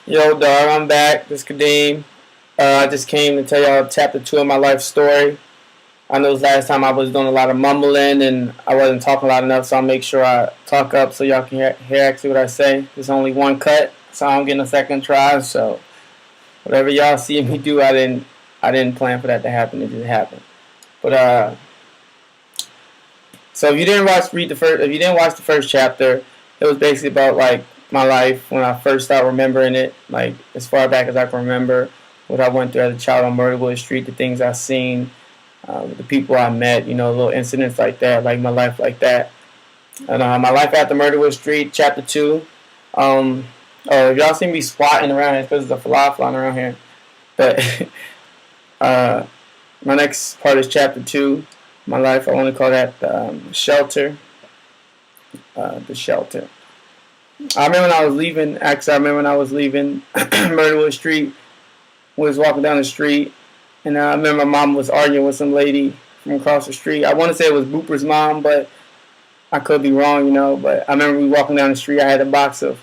Yo, dog, I'm back. This is Kadeem. I just came to tell y'all chapter 2 of my life story. I know last time I was doing a lot of mumbling and I wasn't talking loud enough, so I'll make sure I talk up so y'all can hear actually what I say. There's only one cut, so I'm getting a second try. So whatever y'all see me do, I didn't plan for that to happen. It just happened. But so if you didn't watch the first chapter, it was basically about like my life when I first started remembering it, like as far back as I can remember, what I went through as a child on Murderwood Street, the things I seen, the people I met, little incidents like that, like my life like that, and my life after Murderwood Street, chapter 2. Um, if y'all see me squatting around here, it's because there's a fly flying around here. But uh, my next part is chapter 2. My life, I want to call that shelter. The shelter. I remember when I was leaving. Actually, I remember when I was leaving Murderwood Street. Was walking down the street, and I remember my mom was arguing with some lady from across the street. I want to say it was Booper's mom, but I could be wrong, But I remember we walking down the street. I had a box of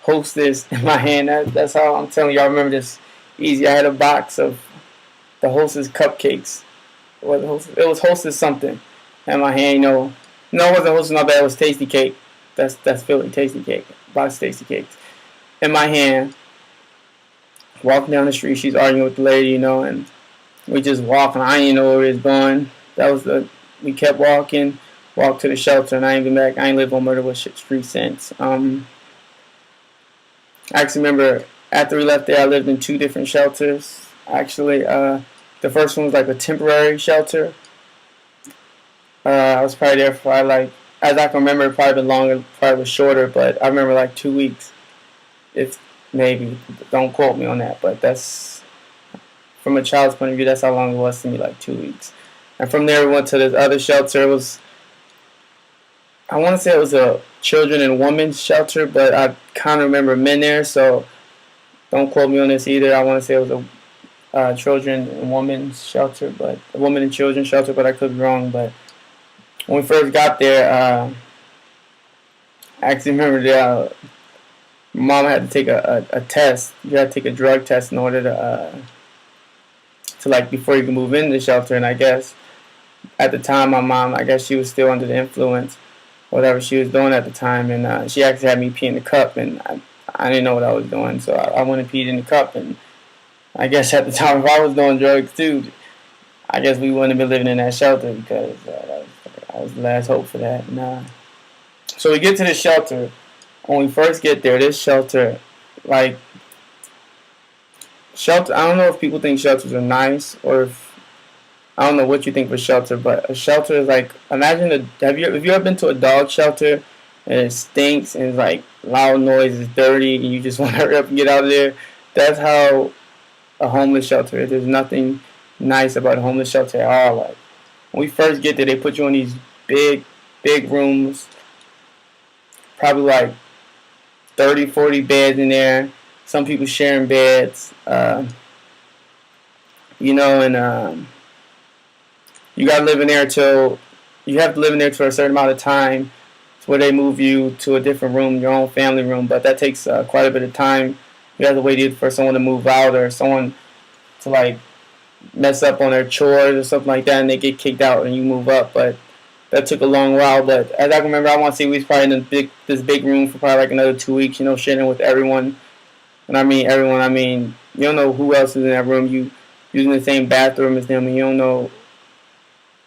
Hostess in my hand. That's how I'm telling you. I remember this easy. I had a box of the Hostess cupcakes. It was Hostess something in my hand. No, it wasn't Hostess. My bad. It was Tasty Cake. That's Philly Tasty Cake. Box of Tasty Cakes in my hand. Walking down the street, she's arguing with the lady, and we just walking. I didn't know where we was going. We kept walking, walked to the shelter, and I ain't been back. I ain't lived on Murderwood Street since. I actually remember after we left there, I lived in two different shelters. Actually, the first one was like a temporary shelter. I was probably there for as I can remember, it probably been longer, probably was shorter, but I remember like 2 weeks. If maybe, don't quote me on that, but that's from a child's point of view. That's how long it was to me, like 2 weeks. And from there, we went to this other shelter. I want to say it was a children and women's shelter, but I kind of remember men there, so don't quote me on this either. I want to say it was a children and women's shelter, but a women and children shelter, but I could be wrong. But when we first got there, I actually remember mom had to take a test. You had to take a drug test in order to before you can move into the shelter. And I guess at the time, my mom, I guess she was still under the influence, whatever she was doing at the time, and she actually had me pee in the cup, and I didn't know what I was doing, so I went and peed in the cup, and I guess at the time, if I was doing drugs too, I guess we wouldn't have been living in that shelter because that was the last hope for that. So we get to the shelter. When we first get there, this shelter, shelter. I don't know if people think shelters are nice or if I don't know what you think of a shelter, but a shelter is like imagine have you ever been to a dog shelter and it stinks and it's like loud noise, it's dirty, and you just want to hurry up and get out of there? That's how a homeless shelter is. There's nothing nice about a homeless shelter at all. Like when we first get there, they put you in these big rooms, probably like 30, 40 beds in there. Some people sharing beds, and you gotta live in there till you have to live in there for a certain amount of time, where they move you to a different room, your own family room. But that takes quite a bit of time. You have to wait for someone to move out or someone to mess up on their chores or something like that, and they get kicked out and you move up. But that took a long while. But as I can remember, I want to say we was probably in this big room for probably like another 2 weeks. Sharing with everyone. And I mean everyone. I mean you don't know who else is in that room. You using the same bathroom as them, and you don't know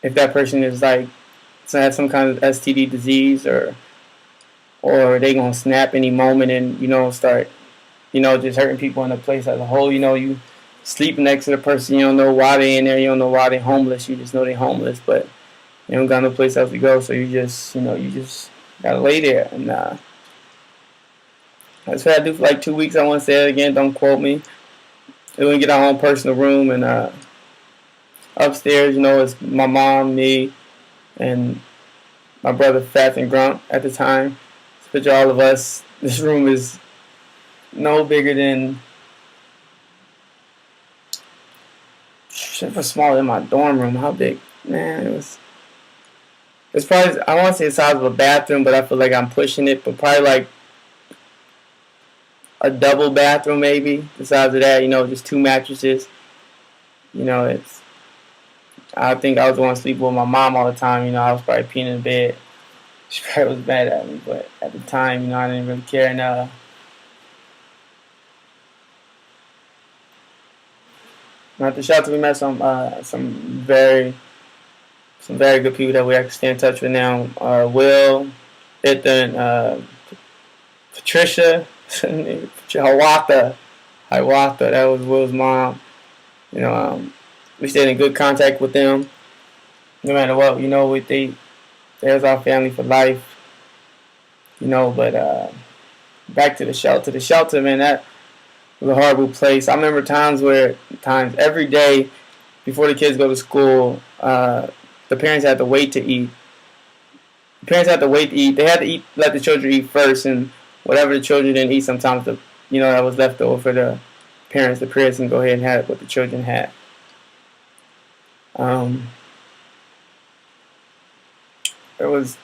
if that person is have some kind of STD disease or they gonna snap any moment and start just hurting people in the place as a whole. You sleep next to the person, you don't know why they in there, you don't know why they homeless. You just know they homeless, but you don't got no place else to go, so you just gotta lay there. And that's what I do for like 2 weeks. I want to say it again. Don't quote me. Then we get our own personal room, and upstairs, it's my mom, me, and my brother Fats and Grunt at the time. It's a picture of all of us. This room is no bigger than smaller than my dorm room. How big? Man, it's probably, I want to say the size of a bathroom, but I feel like I'm pushing it. But probably like a double bathroom maybe. Besides of that, just two mattresses. It's. I think I was going to sleep with my mom all the time. I was probably peeing in bed. She probably was mad at me, but at the time, I didn't really care. And at the shelter, we met some very good people that we actually stay in touch with now. Will, Ethan, Patricia, Hiawatha. That was Will's mom. We stayed in good contact with them. No matter what, there's our family for life. But back to the shelter. The shelter, man, that was a horrible place. I remember times every day before the kids go to school, the parents had to wait to eat. The parents had to wait to eat. They had to let the children eat first, and whatever the children didn't eat, sometimes that was left over for the parents. The parents can go ahead and have what the children had. There was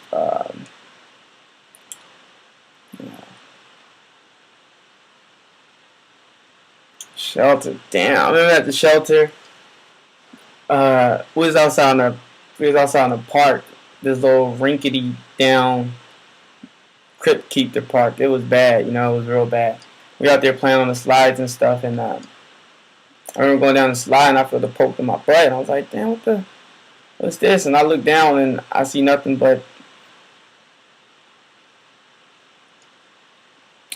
shelter. Damn, I remember at the shelter. We was outside in the park. This little rinkety down Crypt Keeper park. It was bad, it was real bad. We out there playing on the slides and stuff, and I remember going down the slide and I felt a poke in my butt, and I was like, damn, what's this? And I look down and I see nothing but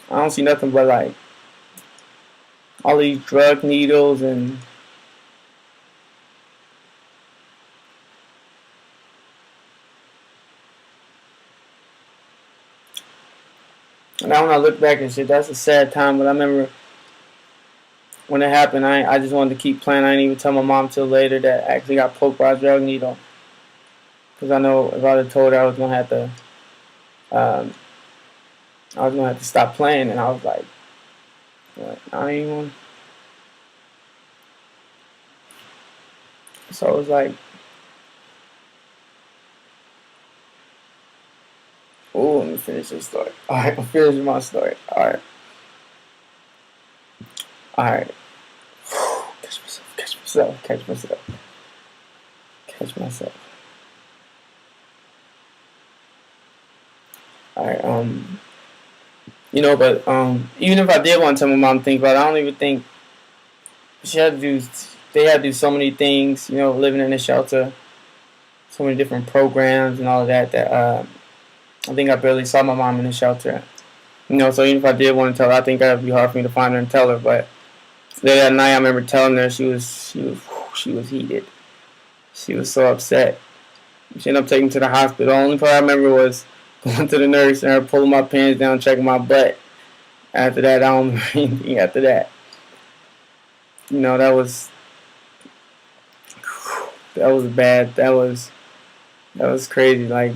like all these drug needles and now when I look back and shit, that's a sad time. But I remember when it happened, I just wanted to keep playing. I didn't even tell my mom till later that I actually got poked by a drug needle. Because I know if I'd have told her, I was gonna have to stop playing, and I was like, what? I don't even. So it was like, oh, let me finish this story. All right, I'm finishing my story. All right. Catch myself. All right. But even if I did want to tell my mom to think about it, I don't even think they had to do so many things, living in a shelter, so many different programs and all of that I think I barely saw my mom in the shelter. So even if I did want to tell her, I think that would be hard for me to find her and tell her. But that night, I remember telling her, she was heated. She was so upset. She ended up taking me to the hospital. The only part I remember was going to the nurse and her pulling my pants down, checking my butt. After that, I don't remember anything after that. That was bad. That was crazy. Like,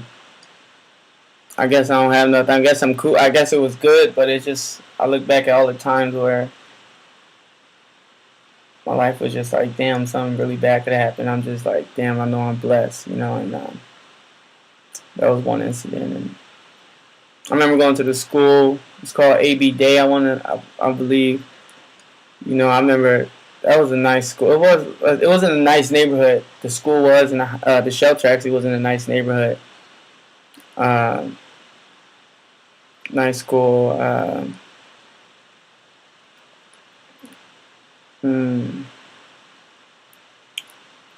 I guess I don't have nothing. I guess I'm cool. I guess it was good, but it's just, I look back at all the times where my life was just like, damn, something really bad could have happened. I'm just like, damn, I know I'm blessed, and that was one incident. And I remember going to the school. It's called AB Day. I believe. I remember that was a nice school. It wasn't a nice neighborhood. The school was, and the shelter actually was in a nice neighborhood. Nice school.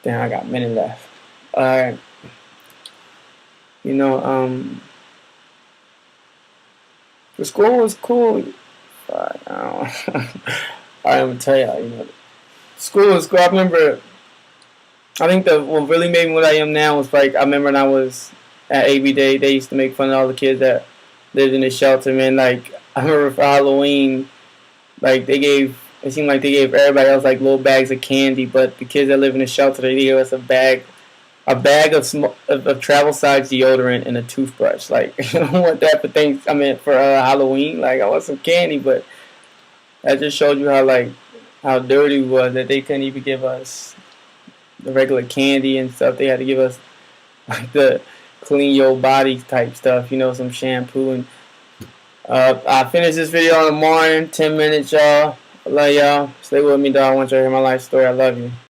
Damn, I got a minute left. Alright. The school was cool. But I'm gonna tell y'all, school was cool. I remember, I think what really made me what I am now was like, I remember when I was at AB Day, they used to make fun of all the kids that lived in the shelter, man. Like, I remember for Halloween, like, it seemed like they gave everybody else like little bags of candy, but the kids that live in the shelter, they gave us a bag of travel size deodorant and a toothbrush. Like, I don't want that for things. I mean, for Halloween, like, I want some candy, but that just showed you how dirty we was, that they couldn't even give us the regular candy and stuff. They had to give us like the clean your body type stuff, some shampoo and I finished this video in the morning, 10 minutes, y'all. I love y'all. Stay with me, dog. I want y'all to hear my life story. I love you.